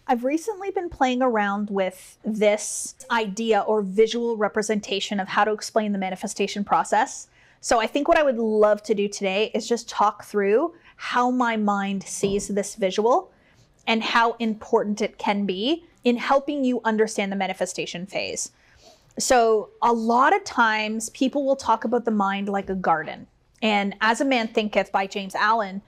I've recently been playing around with this idea or visual representation of how to explain the manifestation process. So I think what I would love to do today is just talk through how my mind sees this visual and how important it can be in helping you understand the manifestation phase. So a lot of times people will talk about the mind like a garden. And As a Man Thinketh by James Allen,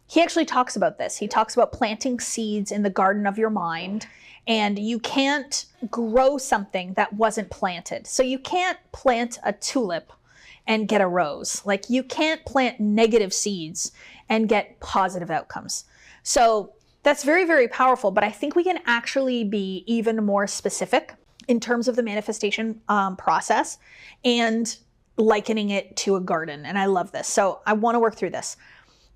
he actually talks about this. He talks about planting seeds in the garden of your mind, and you can't grow something that wasn't planted. So you can't plant a tulip and get a rose. Like, you can't plant negative seeds and get positive outcomes. So that's very, very powerful, but I think we can actually be even more specific in terms of the manifestation process and likening it to a garden. And I love this. So I want to work through this.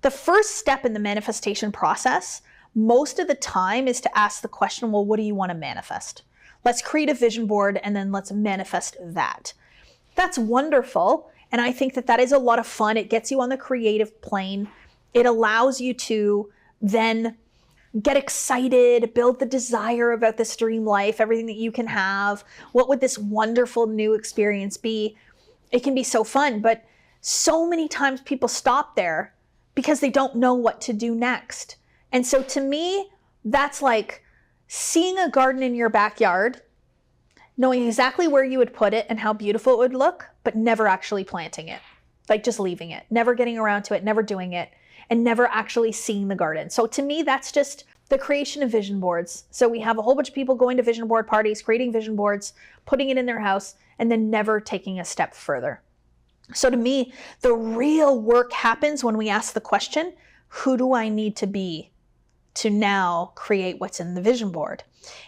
The first step in the manifestation process, most of the time, is to ask the question, well, what do you want to manifest? Let's create a vision board and then let's manifest that. That's wonderful. And I think that that is a lot of fun. It gets you on the creative plane. It allows you to then get excited, build the desire about this dream life, everything that you can have. What would this wonderful new experience be? It can be so fun, but so many times people stop there because they don't know what to do next. And so to me, that's like seeing a garden in your backyard, knowing exactly where you would put it and how beautiful it would look, but never actually planting it, like just leaving it, never getting around to it, never doing it, and never actually seeing the garden. So to me, that's just the creation of vision boards. So we have a whole bunch of people going to vision board parties, creating vision boards, putting it in their house, and then never taking a step further. So to me, the real work happens when we ask the question, who do I need to be to now create what's in the vision board?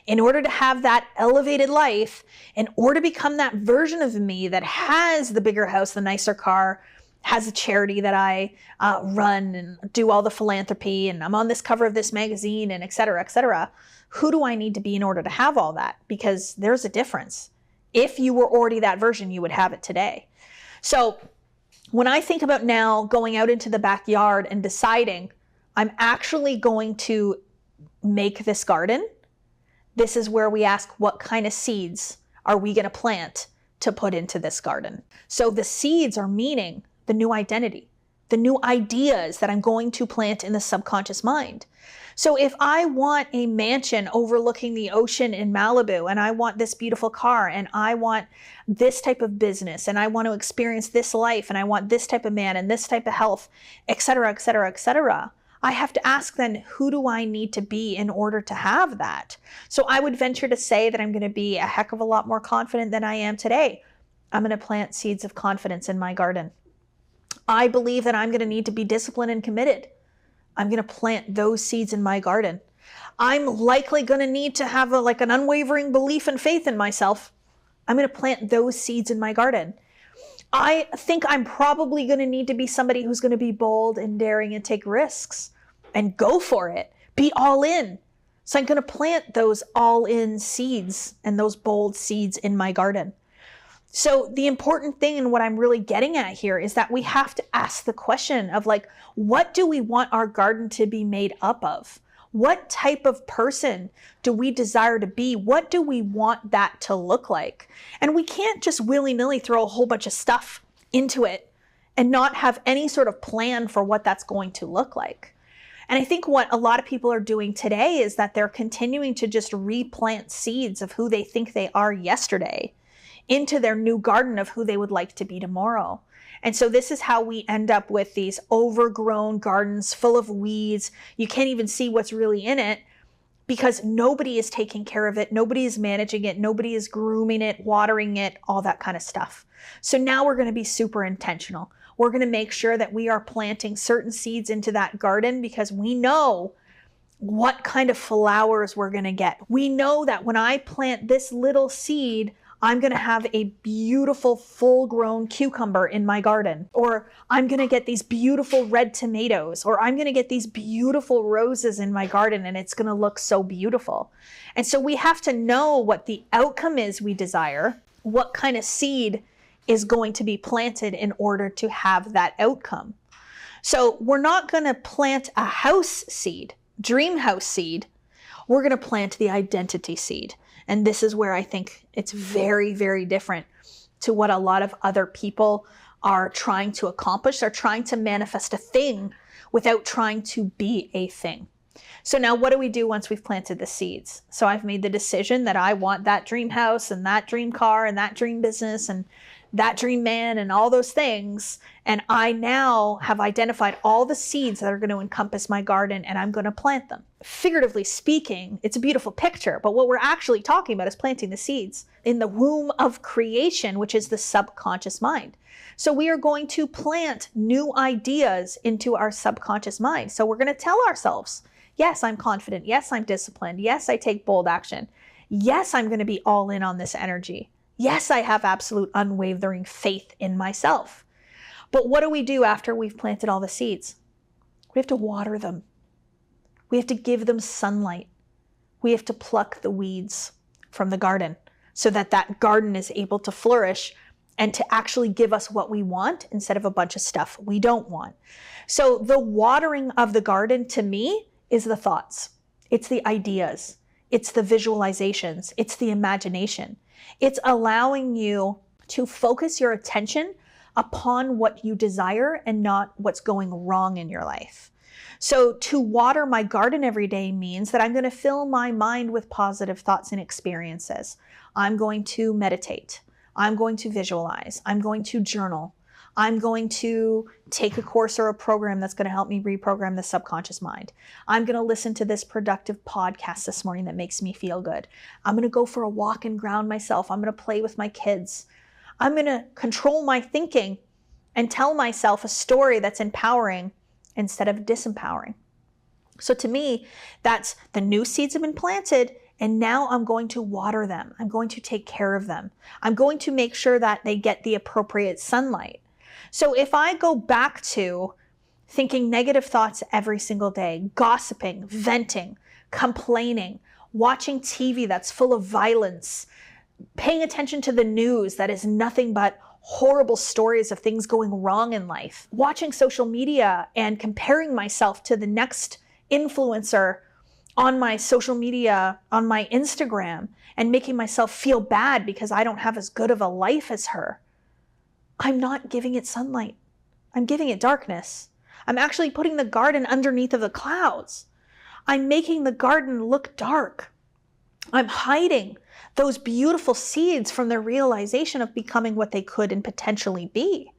In order to have that elevated life, in order to become that version of me that has the bigger house, the nicer car, has a charity that I run and do all the philanthropy, and I'm on this cover of this magazine, and et cetera, who do I need to be in order to have all that? Because there's a difference. If you were already that version, you would have it today. So when I think about now going out into the backyard and deciding I'm actually going to make this garden, this is where we ask, what kind of seeds are we going to plant to put into this garden? So the seeds are meaning the new identity, the new ideas that I'm going to plant in the subconscious mind. So if I want a mansion overlooking the ocean in Malibu, and I want this beautiful car, and I want this type of business, and I want to experience this life, and I want this type of man and this type of health, et cetera, I have to ask then, who do I need to be in order to have that? So I would venture to say that I'm going to be a heck of a lot more confident than I am today. I'm going to plant seeds of confidence in my garden. I believe that I'm going to need to be disciplined and committed. I'm going to plant those seeds in my garden. I'm likely going to need to have an unwavering belief and faith in myself. I'm going to plant those seeds in my garden. I think I'm probably going to need to be somebody who's going to be bold and daring and take risks and go for it, be all in. So I'm going to plant those all in seeds and those bold seeds in my garden. So the important thing and what I'm really getting at here is that we have to ask the question of what do we want our garden to be made up of? What type of person do we desire to be? What do we want that to look like? And we can't just willy-nilly throw a whole bunch of stuff into it and not have any sort of plan for what that's going to look like. And I think what a lot of people are doing today is that they're continuing to just replant seeds of who they think they are yesterday into their new garden of who they would like to be tomorrow. And so this is how we end up with these overgrown gardens full of weeds. You can't even see what's really in it because nobody is taking care of it. Nobody is managing it. Nobody is grooming it, watering it, all that kind of stuff. So now we're going to be super intentional. We're going to make sure that we are planting certain seeds into that garden because we know what kind of flowers we're going to get. We know that when I plant this little seed, I'm going to have a beautiful full-grown cucumber in my garden, or I'm going to get these beautiful red tomatoes, or I'm going to get these beautiful roses in my garden, and it's going to look so beautiful. And so we have to know what the outcome is we desire, what kind of seed is going to be planted in order to have that outcome. So we're not going to plant a house seed, dream house seed, we're going to plant the identity seed. And this is where I think it's very, very different to what a lot of other people are trying to accomplish. They're trying to manifest a thing without trying to be a thing. So now what do we do once we've planted the seeds? So I've made the decision that I want that dream house and that dream car and that dream business and that dream man and all those things. And I now have identified all the seeds that are going to encompass my garden, and I'm going to plant them. Figuratively speaking, it's a beautiful picture, but what we're actually talking about is planting the seeds in the womb of creation, which is the subconscious mind. So we are going to plant new ideas into our subconscious mind. So we're going to tell ourselves, yes, I'm confident. Yes, I'm disciplined. Yes, I take bold action. Yes, I'm going to be all in on this energy. Yes, I have absolute unwavering faith in myself. But what do we do after we've planted all the seeds? We have to water them. We have to give them sunlight. We have to pluck the weeds from the garden so that that garden is able to flourish and to actually give us what we want instead of a bunch of stuff we don't want. So the watering of the garden to me is the thoughts. It's the ideas. It's the visualizations. It's the imagination. It's allowing you to focus your attention upon what you desire and not what's going wrong in your life. So to water my garden every day means that I'm going to fill my mind with positive thoughts and experiences. I'm going to meditate. I'm going to visualize. I'm going to journal. I'm going to take a course or a program that's going to help me reprogram the subconscious mind. I'm going to listen to this productive podcast this morning that makes me feel good. I'm going to go for a walk and ground myself. I'm going to play with my kids. I'm going to control my thinking and tell myself a story that's empowering instead of disempowering. So to me, that's the new seeds have been planted, and now I'm going to water them. I'm going to take care of them. I'm going to make sure that they get the appropriate sunlight. So if I go back to thinking negative thoughts every single day, gossiping, venting, complaining, watching TV that's full of violence, paying attention to the news that is nothing but horrible stories of things going wrong in life, watching social media and comparing myself to the next influencer on my social media, on my Instagram, and making myself feel bad because I don't have as good of a life as her, I'm not giving it sunlight. I'm giving it darkness. I'm actually putting the garden underneath of the clouds. I'm making the garden look dark. I'm hiding those beautiful seeds from their realization of becoming what they could and potentially be.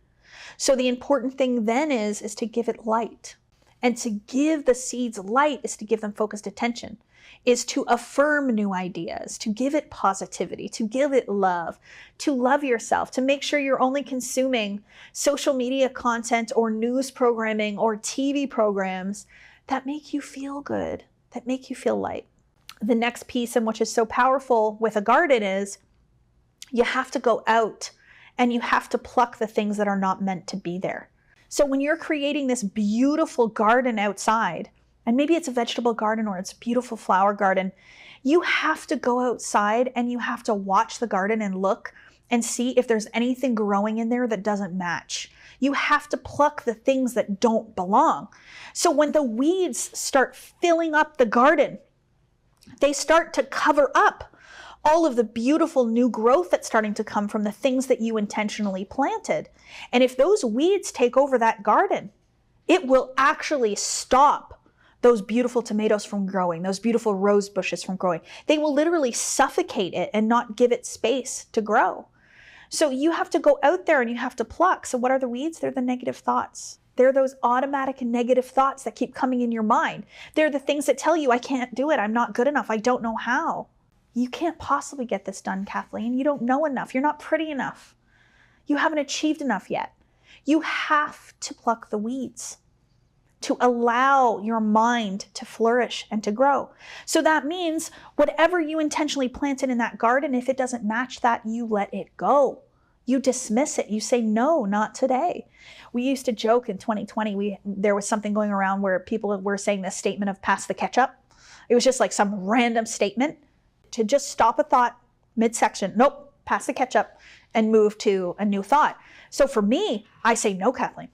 So the important thing then is to give it light. And to give the seeds light is to give them focused attention, is to affirm new ideas, to give it positivity, to give it love, to love yourself, to make sure you're only consuming social media content or news programming or TV programs that make you feel good, that make you feel light. The next piece, and which is so powerful with a garden, is you have to go out and you have to pluck the things that are not meant to be there. So when you're creating this beautiful garden outside, and maybe it's a vegetable garden or it's a beautiful flower garden, you have to go outside and you have to watch the garden and look and see if there's anything growing in there that doesn't match. You have to pluck the things that don't belong. So when the weeds start filling up the garden, they start to cover up all of the beautiful new growth that's starting to come from the things that you intentionally planted. And if those weeds take over that garden, it will actually stop those beautiful tomatoes from growing, those beautiful rose bushes from growing. They will literally suffocate it and not give it space to grow. So you have to go out there and you have to pluck. So what are the weeds? They're the negative thoughts. They're those automatic negative thoughts that keep coming in your mind. They're the things that tell you, I can't do it. I'm not good enough. I don't know how. You can't possibly get this done, Kathleen. You don't know enough. You're not pretty enough. You haven't achieved enough yet. You have to pluck the weeds to allow your mind to flourish and to grow. So that means whatever you intentionally planted in that garden, if it doesn't match that, you let it go. You dismiss it. You say, no, not today. We used to joke in 2020, there was something going around where people were saying this statement of pass the ketchup. It was just like some random statement to just stop a thought midsection. Nope, pass the ketchup and move to a new thought. So for me, I say, no, Kathleen,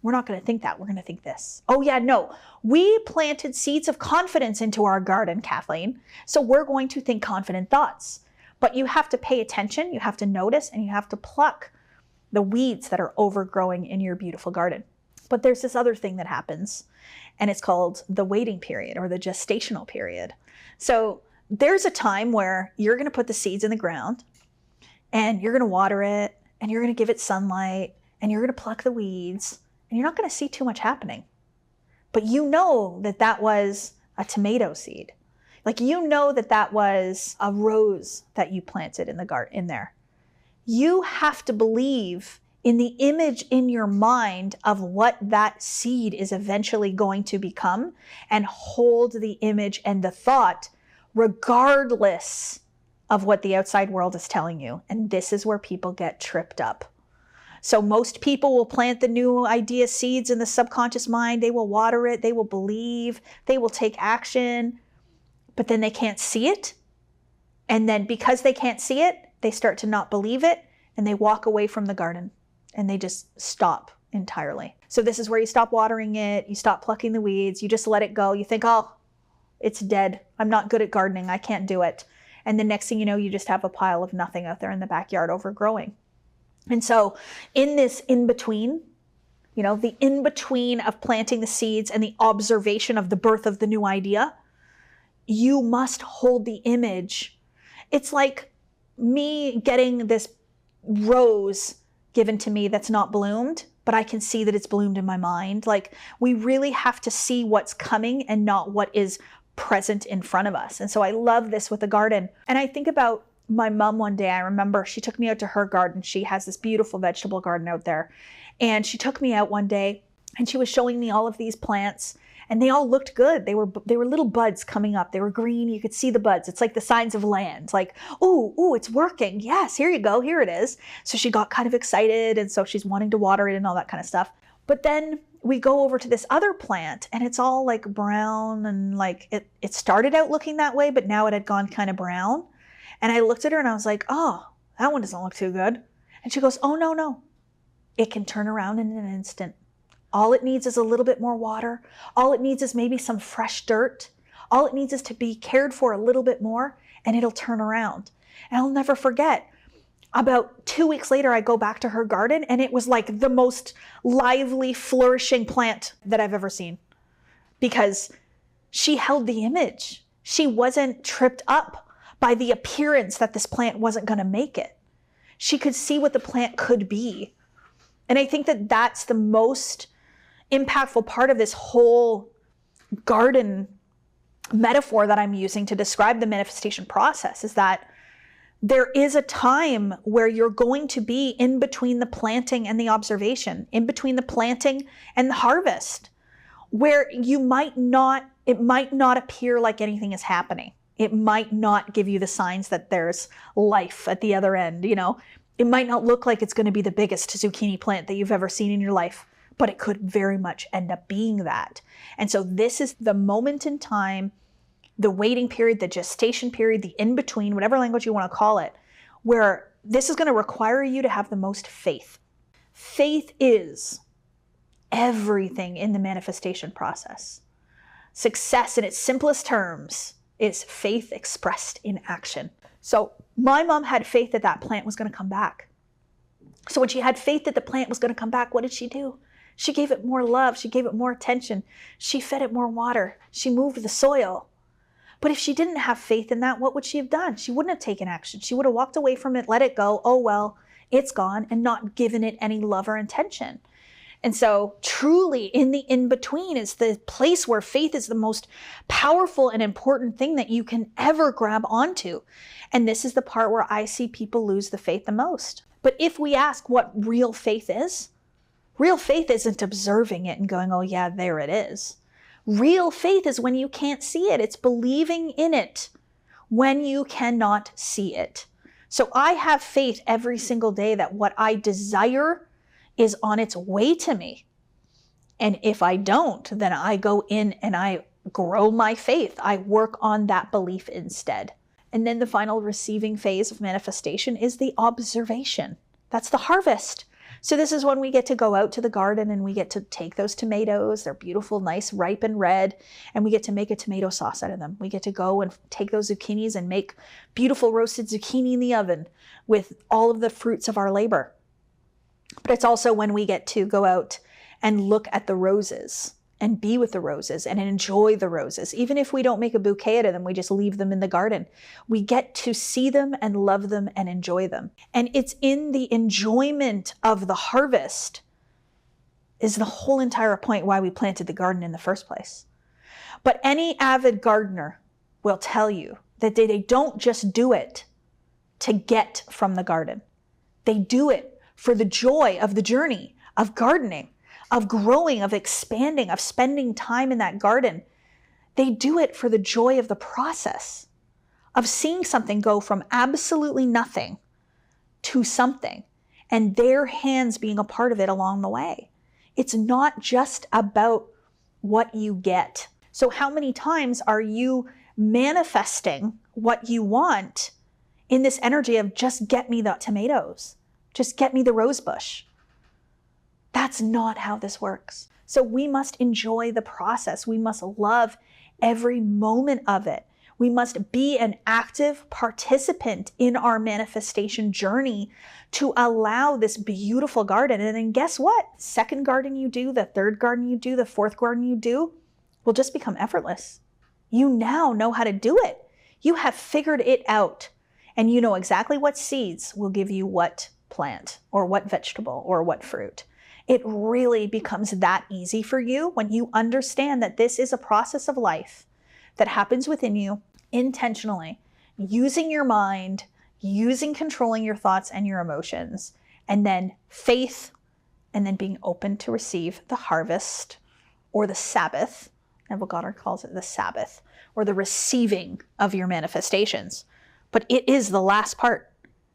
We're not going to think that. We're going to think this. Oh yeah, no. We planted seeds of confidence into our garden, Kathleen. So we're going to think confident thoughts. But you have to pay attention, you have to notice, and you have to pluck the weeds that are overgrowing in your beautiful garden. But there's this other thing that happens, and it's called the waiting period or the gestational period. So there's a time where you're going to put the seeds in the ground, and you're going to water it, and you're going to give it sunlight, and you're going to pluck the weeds, and you're not going to see too much happening. But you know that that was a tomato seed. Like, you know that that was a rose that you planted in the garden in there. You have to believe in the image in your mind of what that seed is eventually going to become, and hold the image and the thought regardless of what the outside world is telling you. And this is where people get tripped up. So most people will plant the new idea seeds in the subconscious mind. They will water it. They will believe. They will take action. But then they can't see it. And then because they can't see it, they start to not believe it. And they walk away from the garden. And they just stop entirely. So this is where you stop watering it. You stop plucking the weeds. You just let it go. You think, oh, it's dead. I'm not good at gardening. I can't do it. And the next thing you know, you just have a pile of nothing out there in the backyard overgrowing. And so in this in-between, you know, the in-between of planting the seeds and the observation of the birth of the new idea, you must hold the image. It's like me getting this rose given to me that's not bloomed, but I can see that it's bloomed in my mind. Like, we really have to see what's coming and not what is present in front of us. And so I love this with the garden. And I think about my mom one day. I remember she took me out to her garden. She has this beautiful vegetable garden out there. And she took me out one day and she was showing me all of these plants, and they all looked good. They were little buds coming up. They were green. You could see the buds. It's like the signs of land. Like, ooh, it's working. Yes, here you go. Here it is. So she got kind of excited. And so she's wanting to water it and all that kind of stuff. But then we go over to this other plant and it's all like brown, and like it started out looking that way, but now it had gone kind of brown. And I looked at her and I was like, oh, that one doesn't look too good. And she goes, oh, no. It can turn around in an instant. All it needs is a little bit more water. All it needs is maybe some fresh dirt. All it needs is to be cared for a little bit more, and it'll turn around. And I'll never forget, about 2 weeks later, I go back to her garden, and it was like the most lively, flourishing plant that I've ever seen, because she held the image. She wasn't tripped up by the appearance that this plant wasn't going to make it. She could see what the plant could be. And I think that that's the most impactful part of this whole garden metaphor that I'm using to describe the manifestation process, is that there is a time where you're going to be in between the planting and the observation, in between the planting and the harvest, where it might not appear like anything is happening. It might not give you the signs that there's life at the other end, you know. It might not look like it's going to be the biggest zucchini plant that you've ever seen in your life, but it could very much end up being that. And so this is the moment in time, the waiting period, the gestation period, the in-between, whatever language you want to call it, where this is going to require you to have the most faith. Faith is everything in the manifestation process. Success in its simplest terms is faith expressed in action. So my mom had faith that that plant was going to come back. So when she had faith that the plant was going to come back, what did she do? She gave it more love. She gave it more attention. She fed it more water. She moved the soil. But if she didn't have faith in that, what would she have done? She wouldn't have taken action. She would have walked away from it, let it go. Oh, well, it's gone, and not given it any love or intention. And so truly in the in-between is the place where faith is the most powerful and important thing that you can ever grab onto. And this is the part where I see people lose the faith the most. But if we ask what real faith isn't observing it and going, oh yeah, there it is. Real faith is when you can't see it. It's believing in it when you cannot see it. So I have faith every single day that what I desire is on its way to me. And if I don't, then I go in and I grow my faith. I work on that belief instead. And then the final receiving phase of manifestation is the observation. That's the harvest. So this is when we get to go out to the garden and we get to take those tomatoes. They're beautiful, nice, ripe and red. And we get to make a tomato sauce out of them. We get to go and take those zucchinis and make beautiful roasted zucchini in the oven with all of the fruits of our labor. But it's also when we get to go out and look at the roses and be with the roses and enjoy the roses. Even if we don't make a bouquet out of them, we just leave them in the garden. We get to see them and love them and enjoy them. And it's in the enjoyment of the harvest is the whole entire point why we planted the garden in the first place. But any avid gardener will tell you that they don't just do it to get from the garden. They do it for the joy of the journey of gardening, of growing, of expanding, of spending time in that garden. They do it for the joy of the process, of seeing something go from absolutely nothing to something, and their hands being a part of it along the way. It's not just about what you get. So how many times are you manifesting what you want in this energy of just get me the tomatoes, just get me the rose bush? That's not how this works. So we must enjoy the process. We must love every moment of it. We must be an active participant in our manifestation journey to allow this beautiful garden. And then guess what? Second garden you do, the third garden you do, the fourth garden you do will just become effortless. You now know how to do it. You have figured it out. And you know exactly what seeds will give you what plant or what vegetable or what fruit. It really becomes that easy for you when you understand that this is a process of life that happens within you intentionally, using your mind, controlling your thoughts and your emotions, and then faith, and then being open to receive the harvest or the Sabbath. And what God calls it, the Sabbath, or the receiving of your manifestations. But it is the last part.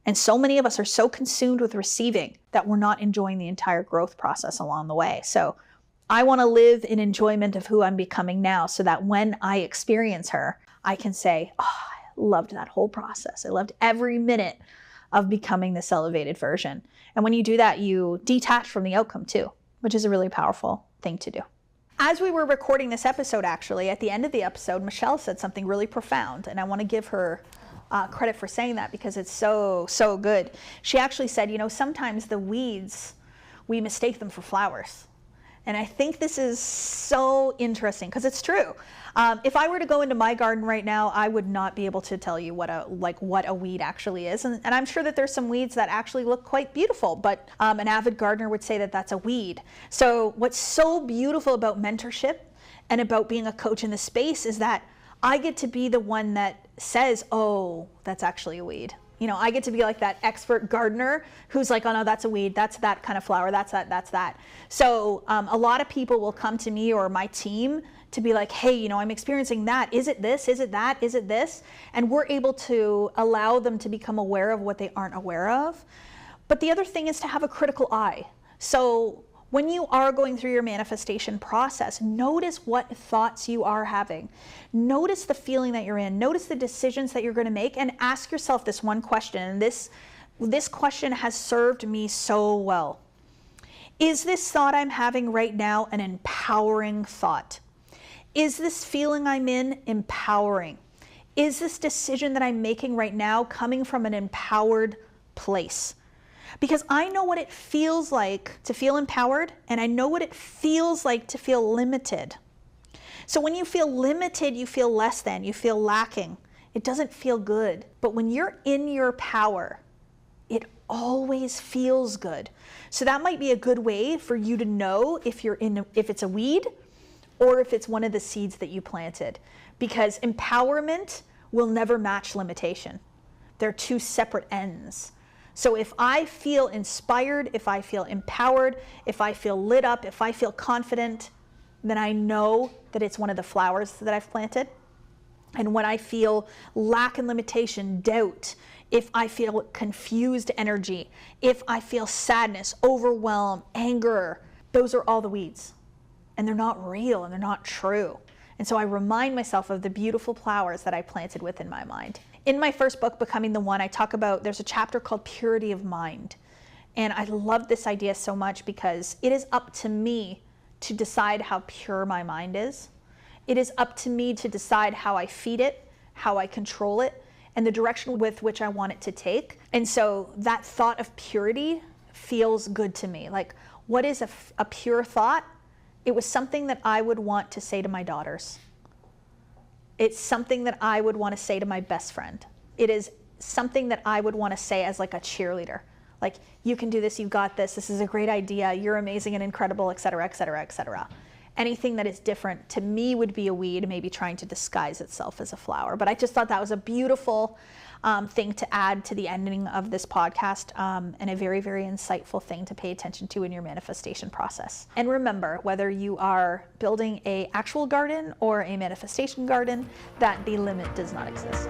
And so many of us are so consumed with receiving that we're not enjoying the entire growth process along the way. So I want to live in enjoyment of who I'm becoming now so that when I experience her, I can say, oh, I loved that whole process. I loved every minute of becoming this elevated version. And when you do that, you detach from the outcome too, which is a really powerful thing to do. As we were recording this episode, actually, at the end of the episode, Michelle said something really profound, and I want to give her credit for saying that because it's so good. She actually said, you know, sometimes the weeds, we mistake them for flowers. And I think this is so interesting because it's true. If I were to go into my garden right now, I would not be able to tell you what a weed actually is. And I'm sure that there's some weeds that actually look quite beautiful, but an avid gardener would say that that's a weed. So what's so beautiful about mentorship and about being a coach in the space is that I get to be the one that says, oh, that's actually a weed. You know, I get to be like that expert gardener who's like, oh no, that's a weed. That's that kind of flower. That's that. So a lot of people will come to me or my team to be like, hey, you know, I'm experiencing that. Is it this? Is it that? Is it this? And we're able to allow them to become aware of what they aren't aware of. But the other thing is to have a critical eye. So when you are going through your manifestation process, notice what thoughts you are having. Notice the feeling that you're in. Notice the decisions that you're going to make, and ask yourself this one question. And this question has served me so well. Is this thought I'm having right now an empowering thought? Is this feeling I'm in empowering? Is this decision that I'm making right now coming from an empowered place? Because I know what it feels like to feel empowered, and I know what it feels like to feel limited. So when you feel limited, you feel less than, you feel lacking. It doesn't feel good. But when you're in your power, it always feels good. So that might be a good way for you to know if it's a weed or if it's one of the seeds that you planted. Because empowerment will never match limitation. They're two separate ends. So if I feel inspired, if I feel empowered, if I feel lit up, if I feel confident, then I know that it's one of the flowers that I've planted. And when I feel lack and limitation, doubt, if I feel confused energy, if I feel sadness, overwhelm, anger, those are all the weeds. And they're not real and they're not true. And so I remind myself of the beautiful flowers that I planted within my mind. In my first book, Becoming the One, I talk about, there's a chapter called Purity of Mind. And I love this idea so much because it is up to me to decide how pure my mind is. It is up to me to decide how I feed it, how I control it, and the direction with which I want it to take. And so that thought of purity feels good to me. Like, what is a pure thought? It was something that I would want to say to my daughters. It's something that I would want to say to my best friend. It is something that I would want to say as like a cheerleader. Like, you can do this, you've got this is a great idea, you're amazing and incredible, et cetera, et cetera, et cetera. Anything that is different to me would be a weed, maybe trying to disguise itself as a flower. But I just thought that was a beautiful thing to add to the ending of this podcast, and a very, very insightful thing to pay attention to in your manifestation process. And remember, whether you are building an actual garden or a manifestation garden, that the limit does not exist.